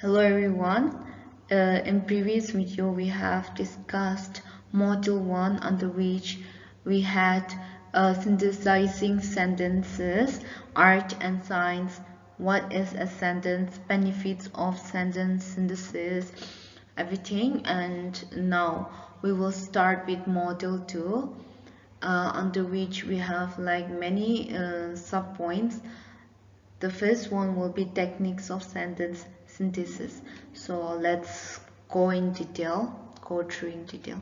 Hello everyone. In previous video we have discussed module 1 under which we had synthesizing sentences, art and science, what is a sentence, benefits of sentence synthesis, everything, and now we will start with module 2 under which we have like many sub points. The first one will be techniques of sentence synthesis. So let's go through in detail.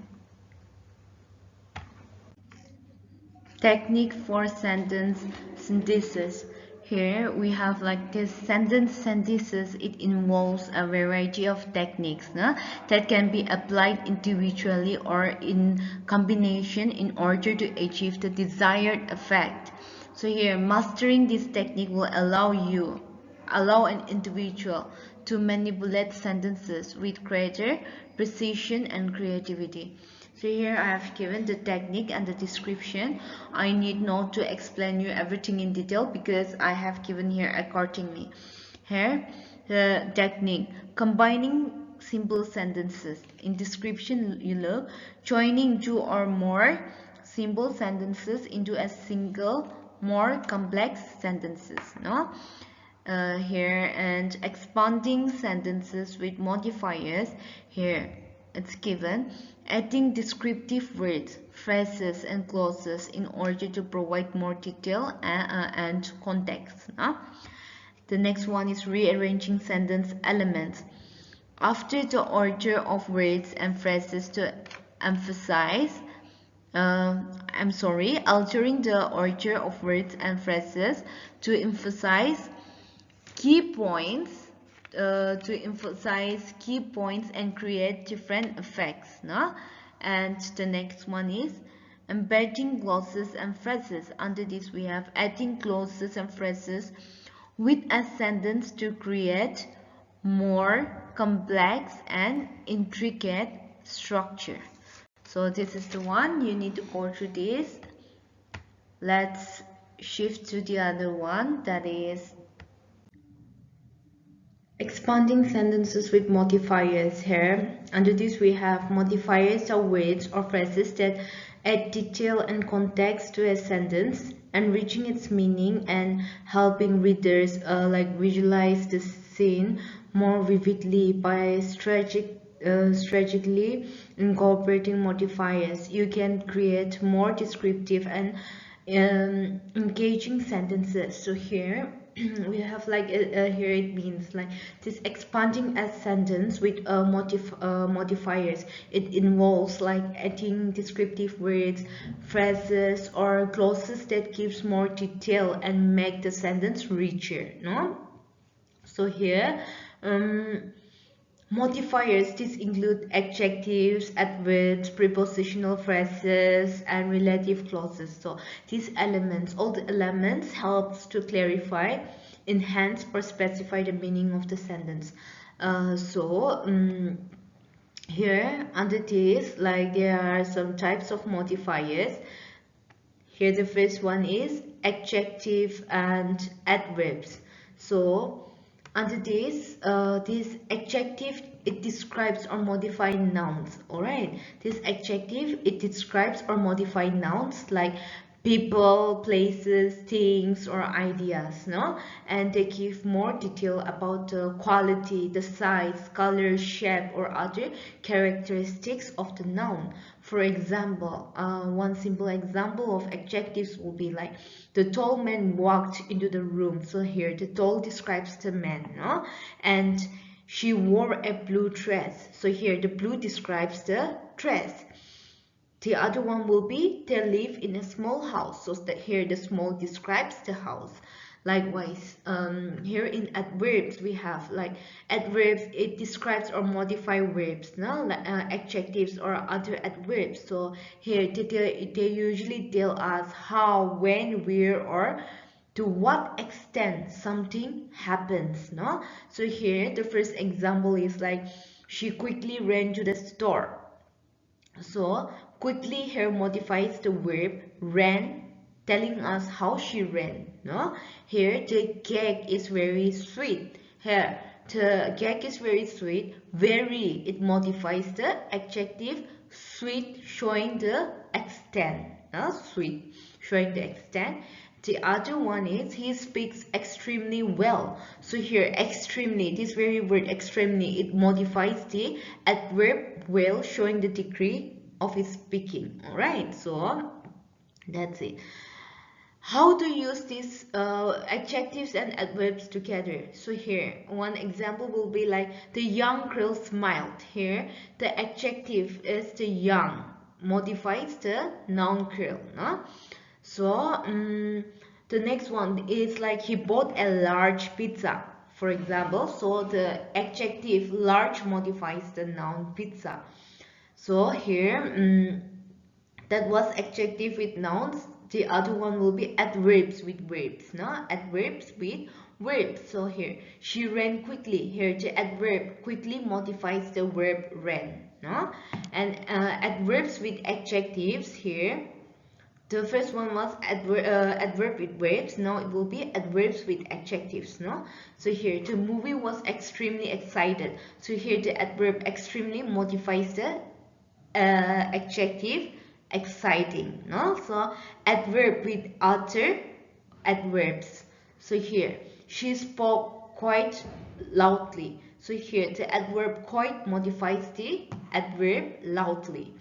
Technique for sentence synthesis. Here we have like this sentence synthesis. It involves a variety of techniques that can be applied individually or in combination in order to achieve the desired effect. So here, mastering this technique will allow an individual to manipulate sentences with greater precision and creativity. So here I have given the technique and the description. I need not to explain you everything in detail because I have given here accordingly. Here the technique, combining simple sentences. In description you look, joining two or more simple sentences into a single more complex sentences, here, and expanding sentences with modifiers. Here it's given, adding descriptive words, phrases and clauses in order to provide more detail and context. The next one is rearranging sentence elements after the order of words and phrases to emphasize altering the order of words and phrases to emphasize key points and create different effects. And the next one is embedding clauses and phrases. Under this we have adding clauses and phrases with a sentence to create more complex and intricate structure. So this is the one you need to go through this. Let's shift to the other one, that is expanding sentences with modifiers. Here under this we have modifiers are words or phrases that add detail and context to a sentence, enriching its meaning and helping readers visualize the scene more vividly. By strategically incorporating modifiers, you can create more descriptive and engaging sentences. So here we have here it means like this expanding a sentence with modifiers. It involves like adding descriptive words, phrases or clauses that gives more detail and make the sentence richer. So here modifiers, these include adjectives, adverbs, prepositional phrases, and relative clauses. So these elements, all the elements helps to clarify, enhance, or specify the meaning of the sentence. Here under this, there are some types of modifiers. Here the first one is adjective and adverbs. So under this adjective, it describes or modifies nouns. Alright, this adjective, it describes or modifies nouns like people, places, things or ideas, and they give more detail about the quality, the size, color, shape or other characteristics of the noun. For example, one simple example of adjectives will be like the tall man walked into the room. So here the tall describes the man, and she wore a blue dress. So here the blue describes the dress. The other one will be they live in a small house. So that here the small describes the house. Likewise, here in adverbs we have like adverbs, it describes or modify verbs, adjectives or other adverbs. So here they usually tell us how, when, where or to what extent something happens. So here the first example is like she quickly ran to the store. So quickly here modifies the verb ran, telling us how she ran. Here the cake is very sweet. Here the cake is very sweet. Very, it modifies the adjective sweet, showing the extent. Sweet, showing the extent. The other one is he speaks extremely well. So here, extremely, this very word extremely, it modifies the adverb well, showing the degree of his speaking. Alright, so that's it. How to use these adjectives and adverbs together? So here, one example will be like the young girl smiled. Here, the adjective is the young, modifies the noun girl. No? So, the next one is like he bought a large pizza, for example. So the adjective large modifies the noun pizza. So here, that was adjective with nouns. The other one will be adverbs with verbs. No, adverbs with verbs. So here, she ran quickly. Here, the adverb quickly modifies the verb ran. No, and adverbs with adjectives here. The first one was adverb with verbs. Now it will be adverbs with adjectives. No, so here the movie was extremely excited. So here the adverb extremely modifies the adjective exciting. No, so adverb with other adverbs. So here she spoke quite loudly. So here the adverb quite modifies the adverb loudly.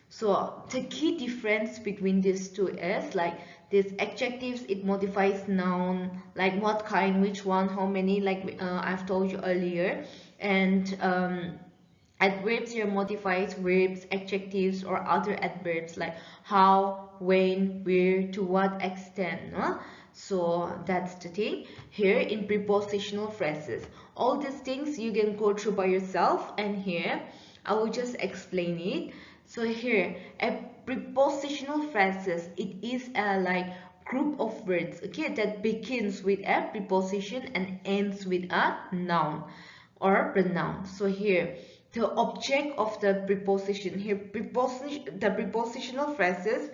So the key difference between these two is like these adjectives, it modifies noun, like what kind, which one, how many, like I've told you earlier. And adverbs here modifies verbs, adjectives, or other adverbs like how, when, where, to what extent. No? So that's the thing. Here in prepositional phrases, all these things you can go through by yourself, and here I will just explain it. So here, a prepositional phrases, it is a like group of words, okay, that begins with a preposition and ends with a noun or pronoun. So here, the object of the preposition here, the prepositional phrases,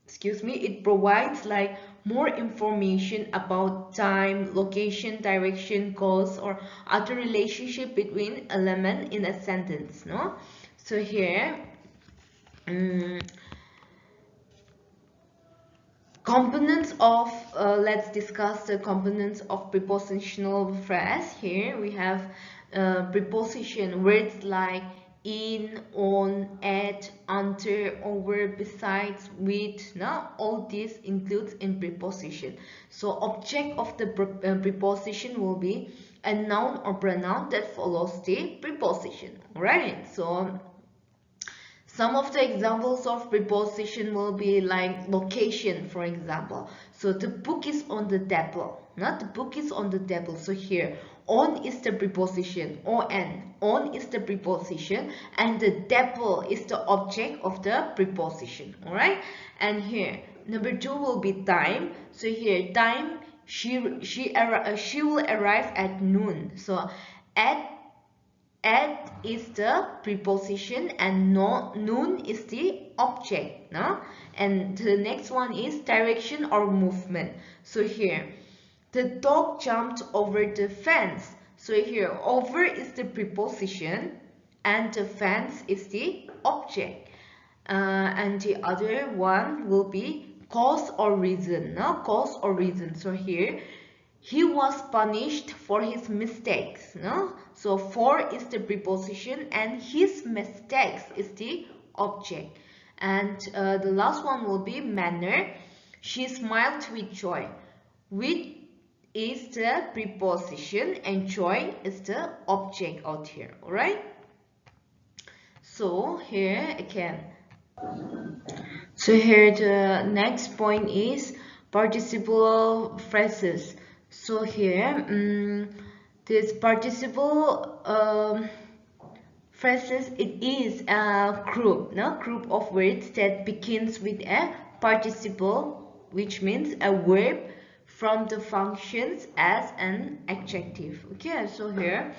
excuse me, it provides like more information about time, location, direction, cause, or other relationship between element in a sentence. No, so here components of let's discuss the components of prepositional phrase. Here we have preposition words like in, on, at, under, over, besides, with. Now all this includes in preposition. So object of the preposition will be a noun or pronoun that follows the preposition. Right? So some of the examples of preposition will be like location, for example. So the book is on the table. Not the book is on the table. So here, on is the preposition. On. On is the preposition, and the table is the object of the preposition. Alright? And here, number 2 will be time. So here, time, she will arrive at noon. So at is the preposition and noon is the object. No? And the next one is direction or movement. So here, the dog jumped over the fence. So here, over is the preposition and the fence is the object. And the other one will be cause or reason. No? Cause or reason. So here, he was punished for his mistakes. No? So for is the preposition and his mistakes is the object. And the last one will be manner. She smiled with joy. With is the preposition and joy is the object out here. Alright? So here again. So here the next point is participle phrases. So here, this participle phrases, it is a group, no? Group of words that begins with a participle, which means a verb from the functions as an adjective. Okay, so here,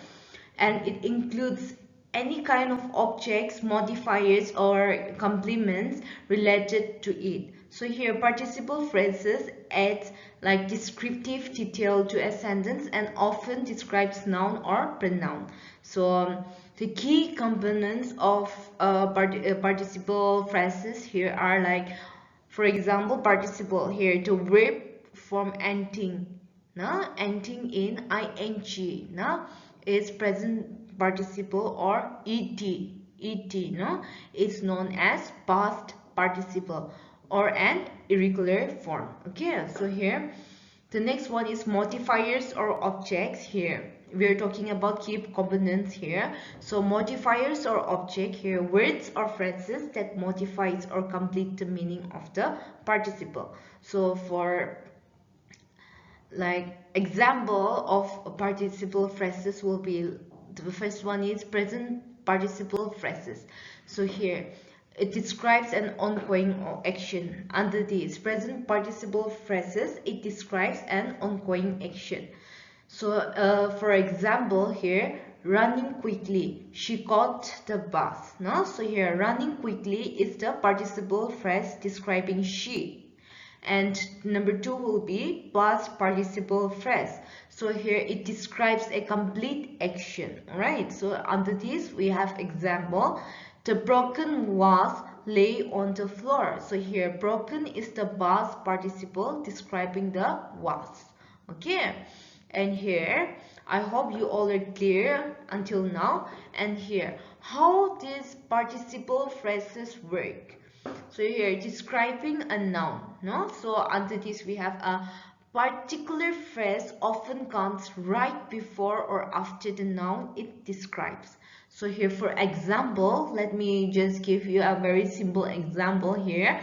and it includes any kind of objects, modifiers, or complements related to it. So here participle phrases add like descriptive detail to a sentence and often describes noun or pronoun. So the key components of participle phrases here are like, for example, participle here, the verb form ending, no? Ending in ing, no? Is present participle or et, no? It's known as past participle or an irregular form. Okay, so here the next one is modifiers or objects. Here we are talking about key components here. So modifiers or object here, words or phrases that modifies or complete the meaning of the participle. So for like example of participle phrases will be, the first one is present participle phrases. So here it describes an ongoing action. Under this present participle phrases, it describes an ongoing action. So for example here, running quickly, she caught the bus. No, so here running quickly is the participle phrase describing she. And number 2 will be past participle phrase. So here it describes a complete action. Alright, so under this we have example, the broken vase lay on the floor. So here broken is the past participle describing the vase. Okay, and here I hope you all are clear until now. And here how these participle phrases work. So here describing a noun, no? So under this we have a particular phrase often comes right before or after the noun it describes. So here for example, let me just give you a very simple example here.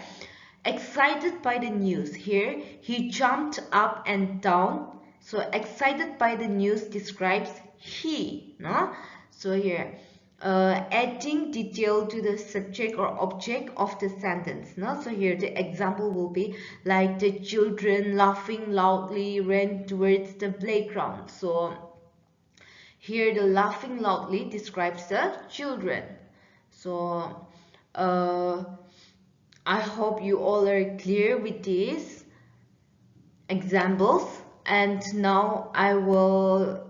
Excited by the news. Here he jumped up and down. So excited by the news describes he, no? So here adding detail to the subject or object of the sentence, no? So here the example will be like the children laughing loudly ran towards the playground. So here the laughing loudly describes the children. So I hope you all are clear with these examples, and now I will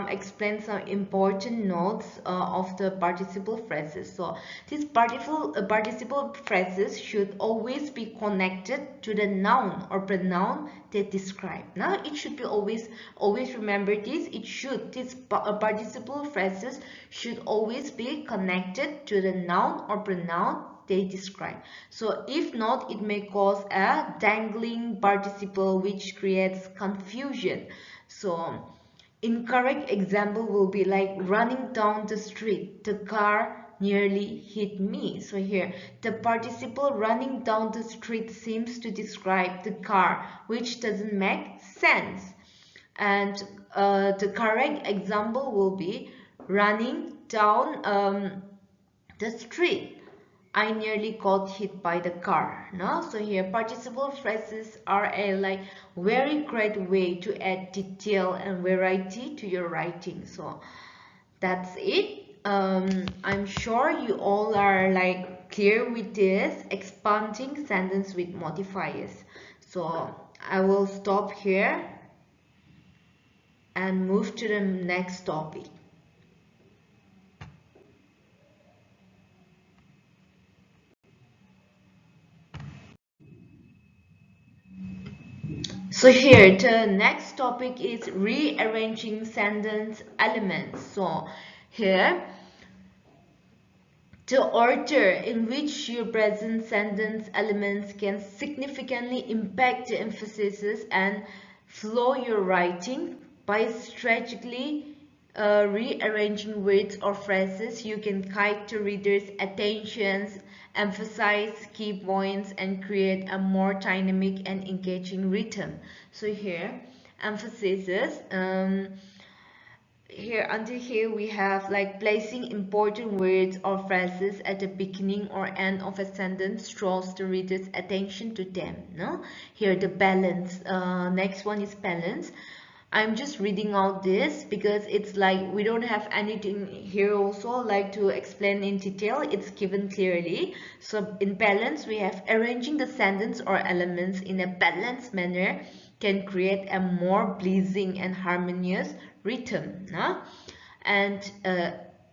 explain some important notes of the participle phrases. So these participle phrases should always be connected to the noun or pronoun they describe. Now it should be always remember this. These participle phrases should always be connected to the noun or pronoun they describe. So if not, it may cause a dangling participle which creates confusion. So incorrect example will be like running down the street, the car nearly hit me. So here the participle running down the street seems to describe the car, which doesn't make sense. And the correct example will be running down the street, I nearly got hit by the car. No? So here participle phrases are a like very great way to add detail and variety to your writing. So that's it. I'm sure you all are like clear with this expanding sentence with modifiers. So I will stop here and move to the next topic. So here the next topic is rearranging sentence elements. So here the order in which you present sentence elements can significantly impact the emphasis and flow your writing. By strategically rearranging words or phrases, you can guide the reader's attention, emphasize key points, and create a more dynamic and engaging rhythm. So here, emphasis. Here until here we have like placing important words or phrases at the beginning or end of a sentence draws the reader's attention to them. No, here the balance. Next one is balance. I'm just reading out this because it's like we don't have anything here also like to explain in detail. It's given clearly. So in balance, we have arranging the sentence or elements in a balanced manner can create a more pleasing and harmonious rhythm. No? And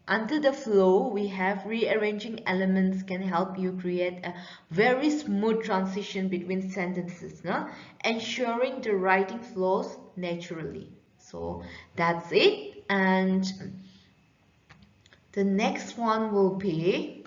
under the flow, we have rearranging elements can help you create a very smooth transition between sentences, no? Ensuring the writing flows naturally. So that's it. And the next one will be